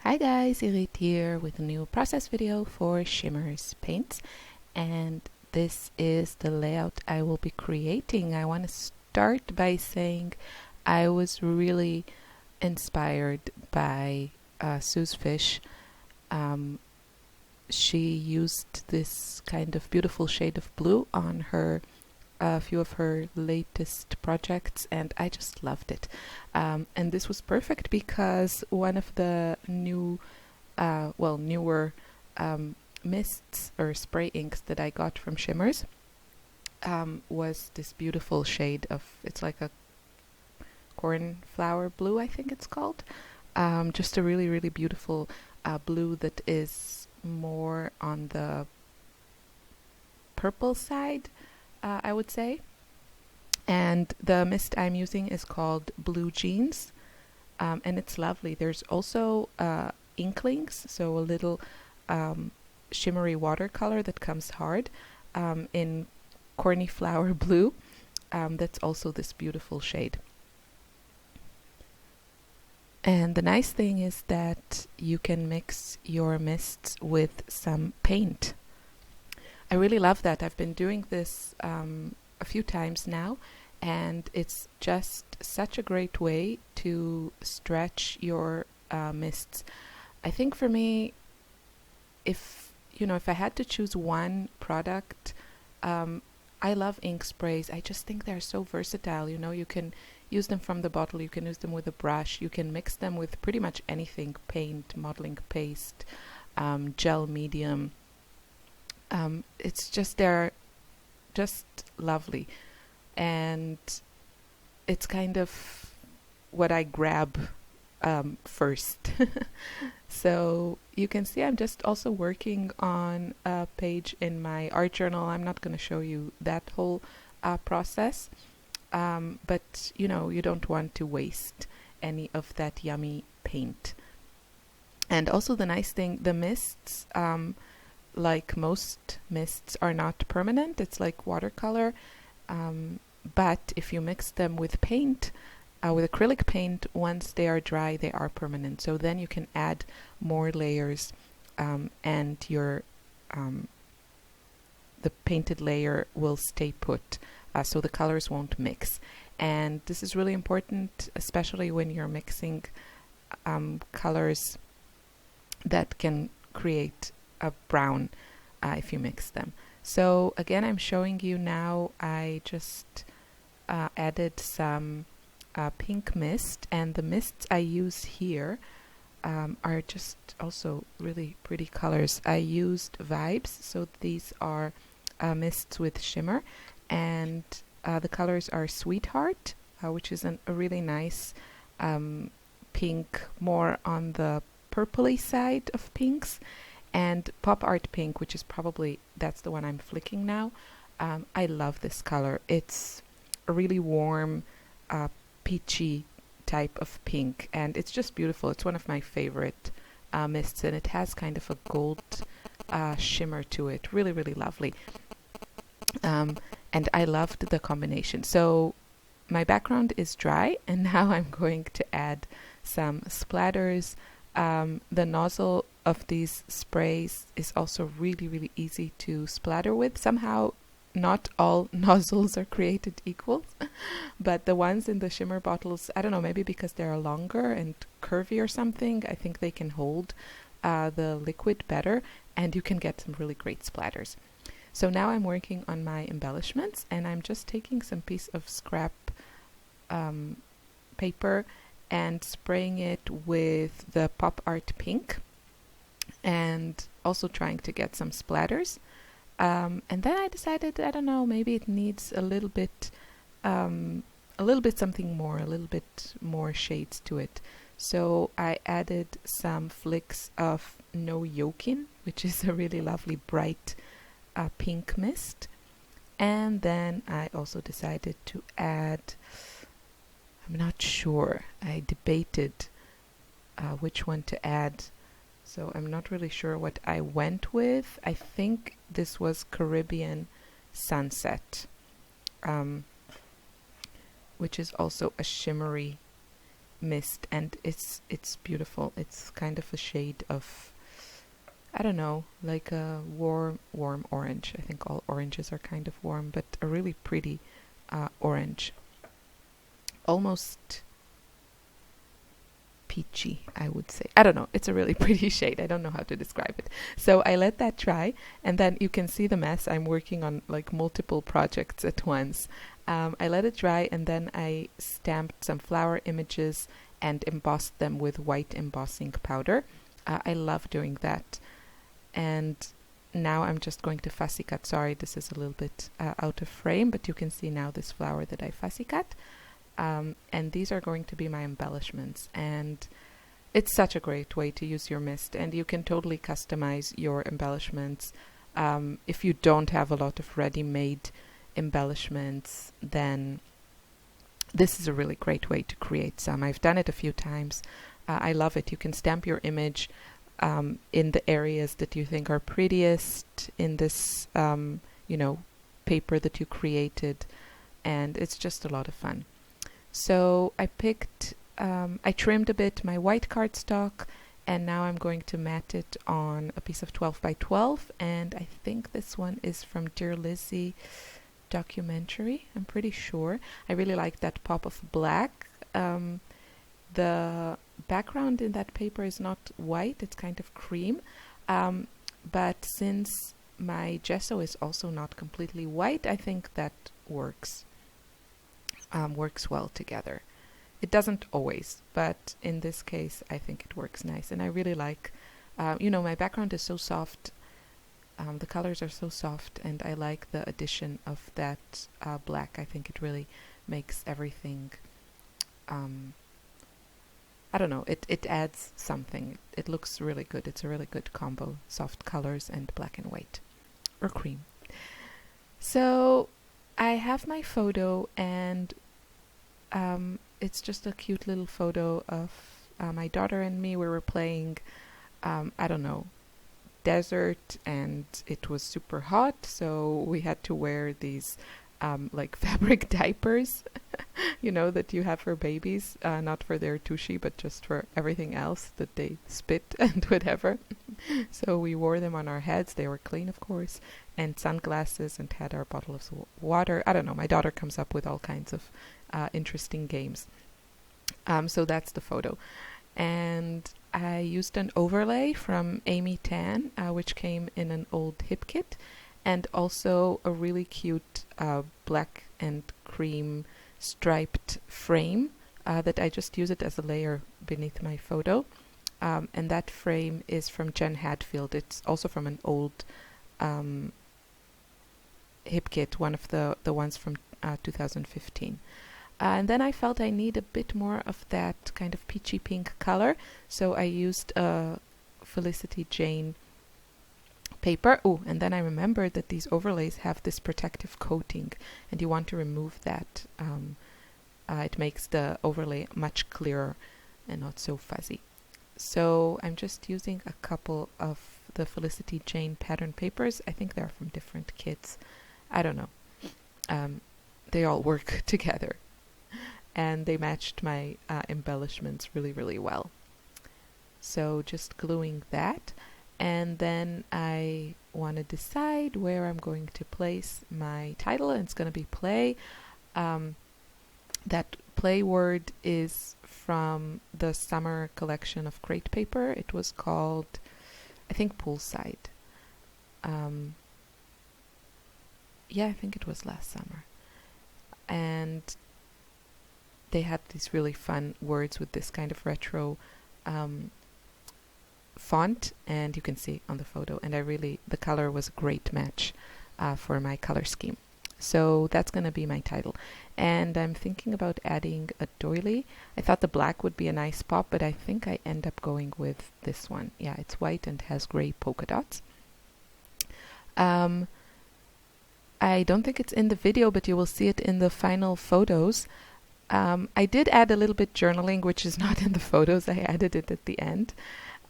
Hi guys, Irit here with a new process video for Shimmerz paints, and this is the layout I will be creating. I want to start by saying I was really inspired by Sue's fish. She used this kind of beautiful shade of blue on her a few of her latest projects, and I just loved it. And this was perfect because one of the newer mists or spray inks that I got from Shimmerz was this beautiful shade of, it's like a cornflower blue, I think it's called. Just a really, really beautiful blue that is more on the purple side, I would say. And the mist I'm using is called Blue Jeans, and it's lovely. There's also inklings, so a little shimmery watercolor that comes hard in cornflower blue. That's also this beautiful shade. And the nice thing is that you can mix your mists with some paint. I really love that. I've been doing this a few times now, and it's just such a great way to stretch your mists. I think for me, if I had to choose one product, I love ink sprays. I just think they're so versatile. You can use them from the bottle, you can use them with a brush, you can mix them with pretty much anything: paint, modeling paste, gel medium. It's just, they're just lovely, and it's kind of what I grab first. So you can see I'm just also working on a page in my art journal. I'm not going to show you that whole process, but you don't want to waste any of that yummy paint. And also the nice thing, the mists, like most mists, are not permanent. It's like watercolor, but if you mix them with paint, with acrylic paint, once they are dry, they are permanent. So then you can add more layers, and your the painted layer will stay put, so the colors won't mix. And this is really important, especially when you're mixing colors that can create a brown if you mix them. So again, I'm showing you now. I just added some pink mist, and the mists I use here are just also really pretty colors. I used Vibes, so these are mists with shimmer, and the colors are Sweetheart, which is a really nice pink, more on the purpley side of pinks, and Pop Art Pink, which is probably, that's the one I'm flicking now. I love this color. It's a really warm, peachy type of pink, and it's just beautiful. It's one of my favorite mists, and it has kind of a gold shimmer to it. Really, really lovely. And I loved the combination. So my background is dry, and now I'm going to add some splatters. The nozzle of these sprays is also really, really easy to splatter with. Somehow not all nozzles are created equal, but the ones in the shimmer bottles, I don't know, maybe because they're longer and curvy or something, I think they can hold the liquid better, and you can get some really great splatters. So now I'm working on my embellishments, and I'm just taking some piece of scrap paper and spraying it with the Pop Art Pink, and also trying to get some splatters. And then I decided, I don't know, maybe it needs a little bit something more, a little bit more shades to it. So I added some flicks of No Yokin, which is a really lovely bright pink mist. And then I also decided to add, I'm not sure, I debated which one to add, so I'm not really sure what I went with. I think this was Caribbean Sunset, which is also a shimmery mist, and it's beautiful. It's kind of a shade of, I don't know, like a warm orange. I think all oranges are kind of warm, but a really pretty orange, almost peachy, I would say. I don't know. It's a really pretty shade. I don't know how to describe it. So I let that dry, and then you can see the mess. I'm working on like multiple projects at once. I let it dry, and then I stamped some flower images and embossed them with white embossing powder. I love doing that. And now I'm just going to fussy cut. Sorry, this is a little bit out of frame, but you can see now this flower that I fussy cut. And these are going to be my embellishments. And it's such a great way to use your mist, and you can totally customize your embellishments. If you don't have a lot of ready-made embellishments, then this is a really great way to create some. I've done it a few times. I love it. You can stamp your image in the areas that you think are prettiest in this, paper that you created, and it's just a lot of fun. So I trimmed a bit my white cardstock, and now I'm going to mat it on a piece of 12 by 12, and I think this one is from Dear Lizzie documentary, I'm pretty sure. I really like that pop of black. The background in that paper is not white, it's kind of cream, but since my gesso is also not completely white, I think that works well together. It doesn't always, but in this case I think it works nice, and I really like, my background is so soft, the colors are so soft, and I like the addition of that black. I think it really makes everything, I don't know, it adds something. It looks really good. It's a really good combo, soft colors and black and white, or cream. So I have my photo, and it's just a cute little photo of my daughter and me. We were playing, I don't know, desert, and it was super hot, so we had to wear these like fabric diapers, that you have for babies, not for their tushy, but just for everything else that they spit and whatever. So we wore them on our heads. They were clean, of course, and sunglasses, and had our bottle of water. I don't know, my daughter comes up with all kinds of interesting games. So that's the photo. And I used an overlay from Amy Tan, which came in an old hip kit, and also a really cute black and cream striped frame that I just use it as a layer beneath my photo. And that frame is from Jen Hadfield. It's also from an old hip kit, one of the ones from 2015. And then I felt I need a bit more of that kind of peachy pink color, so I used a Felicity Jane paper. Oh, and then I remembered that these overlays have this protective coating, and you want to remove that. It makes the overlay much clearer and not so fuzzy. So I'm just using a couple of the Felicity Jane pattern papers. I think they're from different kits. I don't know. They all work together. And they matched my embellishments really, really well. So just gluing that. And then I want to decide where I'm going to place my title. And it's going to be play. That play word is from the summer collection of crate paper. It was called, I think, Poolside. Yeah, I think it was last summer. And they had these really fun words with this kind of retro font, and you can see on the photo, and the color was a great match for my color scheme. So that's going to be my title. And I'm thinking about adding a doily. I thought the black would be a nice pop, but I think I end up going with this one. Yeah, it's white and has gray polka dots. I don't think it's in the video, but you will see it in the final photos. I did add a little bit journaling, which is not in the photos. I added it at the end.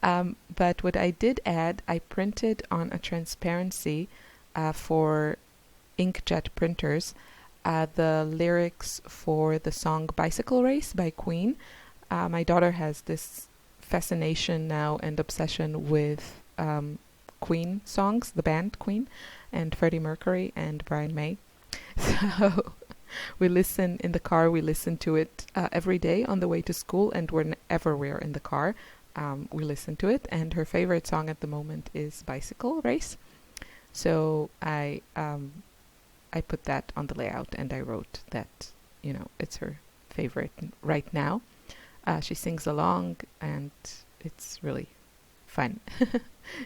But what I did add, I printed on a transparency for inkjet printers the lyrics for the song Bicycle Race by Queen. My daughter has this fascination now and obsession with Queen songs, the band Queen, and Freddie Mercury and Brian May. So we listen in the car, we listen to it every day on the way to school, and whenever we're in the car, we listen to it. And her favorite song at the moment is Bicycle Race. So I put that on the layout, and I wrote that, it's her favorite right now. She sings along, and it's really fun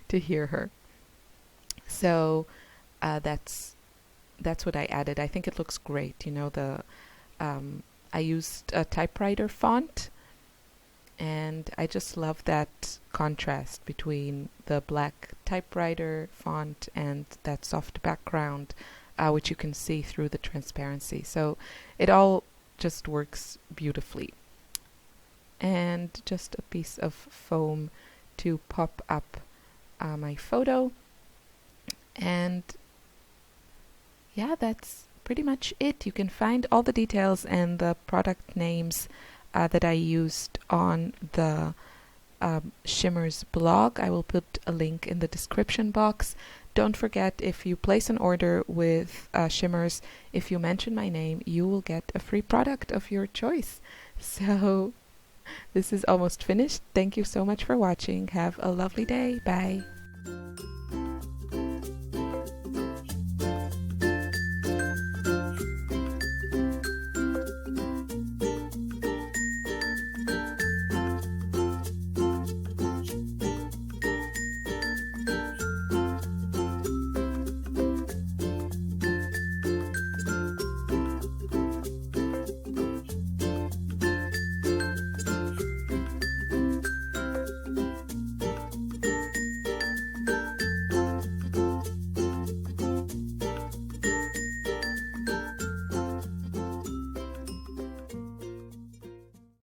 to hear her. So that's what I added. I think it looks great. I used a typewriter font, and I just love that contrast between the black typewriter font and that soft background, which you can see through the transparency. So it all just works beautifully. And just a piece of foam to pop up my photo. And yeah, that's pretty much it. You can find all the details and the product names that I used on the Shimmerz blog. I will put a link in the description box. Don't forget, if you place an order with Shimmerz, if you mention my name, you will get a free product of your choice. So this is almost finished. Thank you so much for watching. Have a lovely day. Bye.